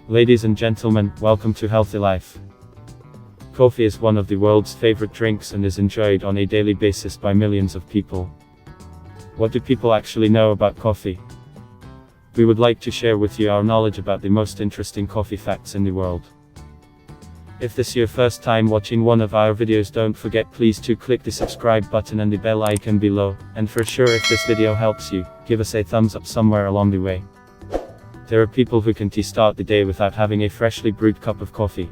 Ladies and gentlemen, welcome to Healthy Life. Coffee is one of the world's favorite drinks and is enjoyed on a daily basis by millions of people. What do people actually know about coffee? We would like to share with you our knowledge about the most interesting coffee facts in the world. If this is your first time watching one of our videos, don't forget please to click the subscribe button and the bell icon below, and for sure if this video helps you, give us a thumbs up somewhere along the way. There are people who can't start the day without having a freshly brewed cup of coffee.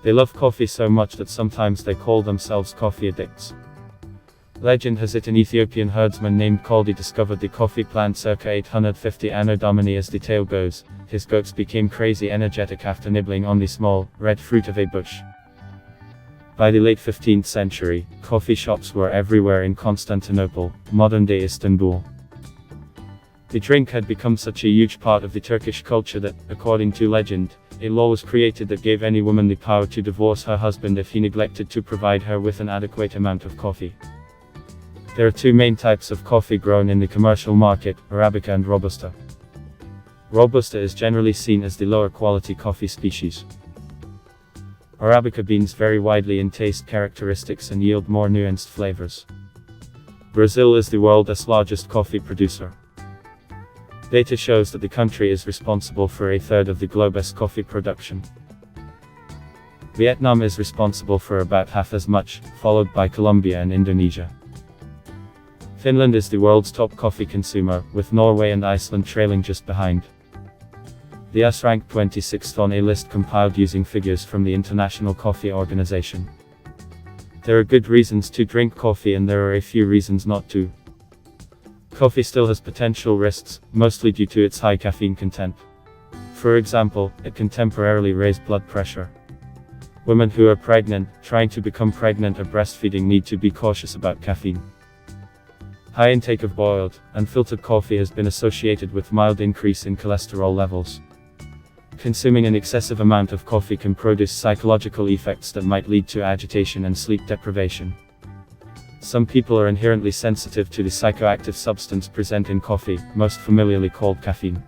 They love coffee so much that sometimes they call themselves coffee addicts. Legend has it an Ethiopian herdsman named Kaldi discovered the coffee plant circa 850 Anno Domini. As the tale goes, his goats became crazy energetic after nibbling on the small, red fruit of a bush. By the late 15th century, coffee shops were everywhere in Constantinople, modern-day Istanbul. The drink had become such a huge part of the Turkish culture that, according to legend, a law was created that gave any woman the power to divorce her husband if he neglected to provide her with an adequate amount of coffee. There are two main types of coffee grown in the commercial market, Arabica and Robusta. Robusta is generally seen as the lower quality coffee species. Arabica beans vary widely in taste characteristics and yield more nuanced flavors. Brazil is the world's largest coffee producer. Data shows that the country is responsible for a third of the globe's coffee production. Vietnam is responsible for about half as much, followed by Colombia and Indonesia. Finland is the world's top coffee consumer, with Norway and Iceland trailing just behind. The US ranked 26th on a list compiled using figures from the International Coffee Organization. There are good reasons to drink coffee and there are a few reasons not to. Coffee still has potential risks, mostly due to its high caffeine content. For example, it can temporarily raise blood pressure. Women who are pregnant, trying to become pregnant or breastfeeding need to be cautious about caffeine. High intake of boiled, unfiltered coffee has been associated with mild increase in cholesterol levels. Consuming an excessive amount of coffee can produce psychological effects that might lead to agitation and sleep deprivation. Some people are inherently sensitive to the psychoactive substance present in coffee, most familiarly called caffeine.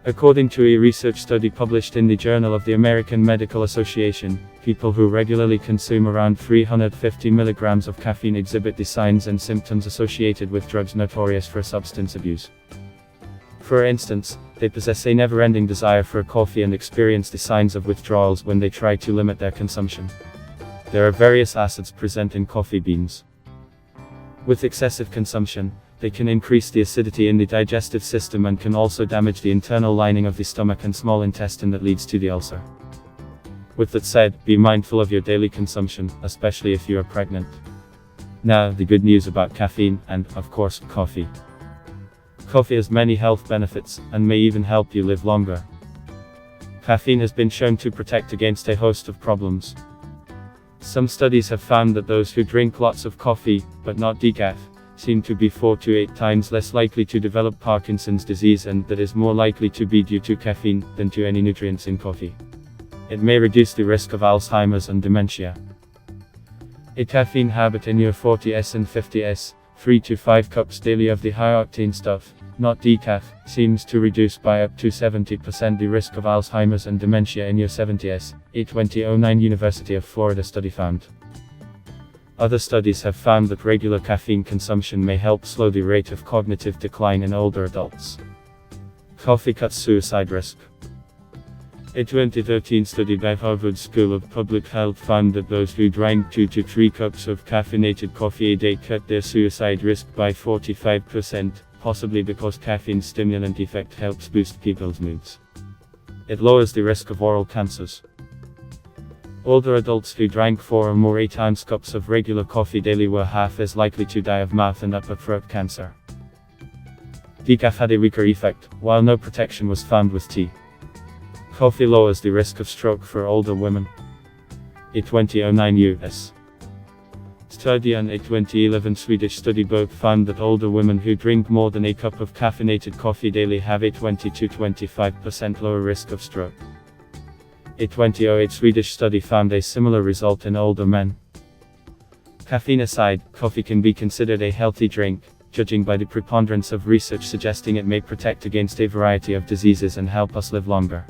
According to a research study published in the Journal of the American Medical Association, people who regularly consume around 350 milligrams of caffeine exhibit the signs and symptoms associated with drugs notorious for substance abuse. For instance, they possess a never-ending desire for coffee and experience the signs of withdrawals when they try to limit their consumption. There are various acids present in coffee beans. With excessive consumption, they can increase the acidity in the digestive system and can also damage the internal lining of the stomach and small intestine that leads to the ulcer. With that said, be mindful of your daily consumption, especially if you are pregnant. Now, the good news about caffeine, and, of course, coffee. Coffee has many health benefits, and may even help you live longer. Caffeine has been shown to protect against a host of problems. Some studies have found that those who drink lots of coffee, but not decaf, seem to be 4 to 8 times less likely to develop Parkinson's disease, and that is more likely to be due to caffeine than to any nutrients in coffee. It may reduce the risk of Alzheimer's and dementia. A caffeine habit in your 40s and 50s, 3 to 5 cups daily of the high-octane stuff, not decaf, seems to reduce by up to 70% the risk of Alzheimer's and dementia in your 70s, a 2009 University of Florida study found. Other studies have found that regular caffeine consumption may help slow the rate of cognitive decline in older adults. Coffee cuts suicide risk. A 2013 study by Harvard School of Public Health found that those who drank 2 to 3 cups of caffeinated coffee a day cut their suicide risk by 45%. Possibly because caffeine's stimulant effect helps boost people's moods. It lowers the risk of oral cancers. Older adults who drank 4 or more 8 times cups of regular coffee daily were half as likely to die of mouth and upper throat cancer. Decaf had a weaker effect, while no protection was found with tea. Coffee lowers the risk of stroke for older women. A 2009 U.S. study and a 2011 Swedish study both found that older women who drink more than a cup of caffeinated coffee daily have a 20 to 25% lower risk of stroke. A 2008 Swedish study found a similar result in older men. Caffeine aside, coffee can be considered a healthy drink, judging by the preponderance of research suggesting it may protect against a variety of diseases and help us live longer.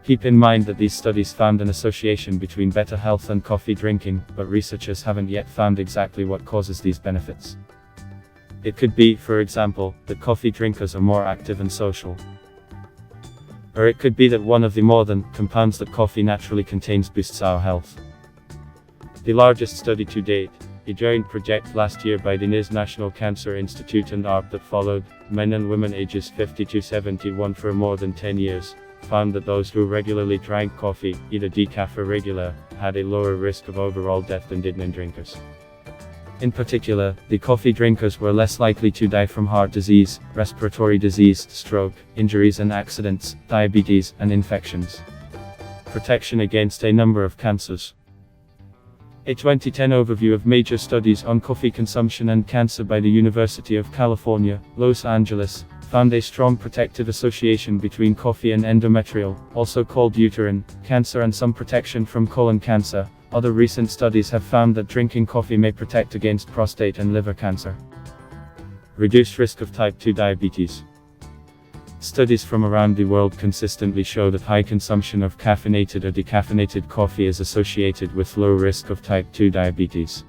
Keep in mind that these studies found an association between better health and coffee drinking, but researchers haven't yet found exactly what causes these benefits. It could be, for example, that coffee drinkers are more active and social. Or it could be that one of the more than compounds that coffee naturally contains boosts our health. The largest study to date, a joint project last year by the NIS National Cancer Institute and ARP that followed men and women ages 50 to 71 for more than 10 years, found that those who regularly drank coffee, either decaf or regular, had a lower risk of overall death than did non-drinkers. In particular, the coffee drinkers were less likely to die from heart disease, respiratory disease, stroke, injuries and accidents, diabetes, and infections. Protection against a number of cancers. A 2010 overview of major studies on coffee consumption and cancer by the University of California, Los Angeles, found a strong protective association between coffee and endometrial, also called uterine, cancer and some protection from colon cancer. Other recent studies have found that drinking coffee may protect against prostate and liver cancer. Reduced risk of type 2 diabetes. Studies from around the world consistently show that high consumption of caffeinated or decaffeinated coffee is associated with low risk of type 2 diabetes.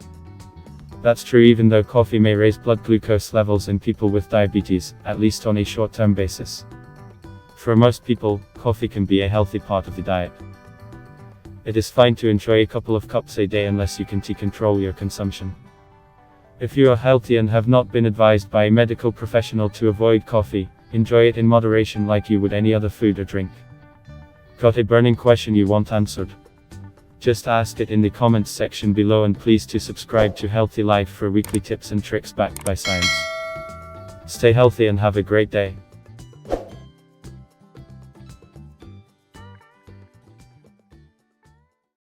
That's true even though coffee may raise blood glucose levels in people with diabetes, at least on a short-term basis. For most people, coffee can be a healthy part of the diet. It is fine to enjoy a couple of cups a day unless you can control your consumption. If you are healthy and have not been advised by a medical professional to avoid coffee, enjoy it in moderation like you would any other food or drink. Got a burning question you want answered? Just ask it in the comments section below and please to subscribe to Healthy Life for weekly tips and tricks backed by science. Stay healthy and have a great day.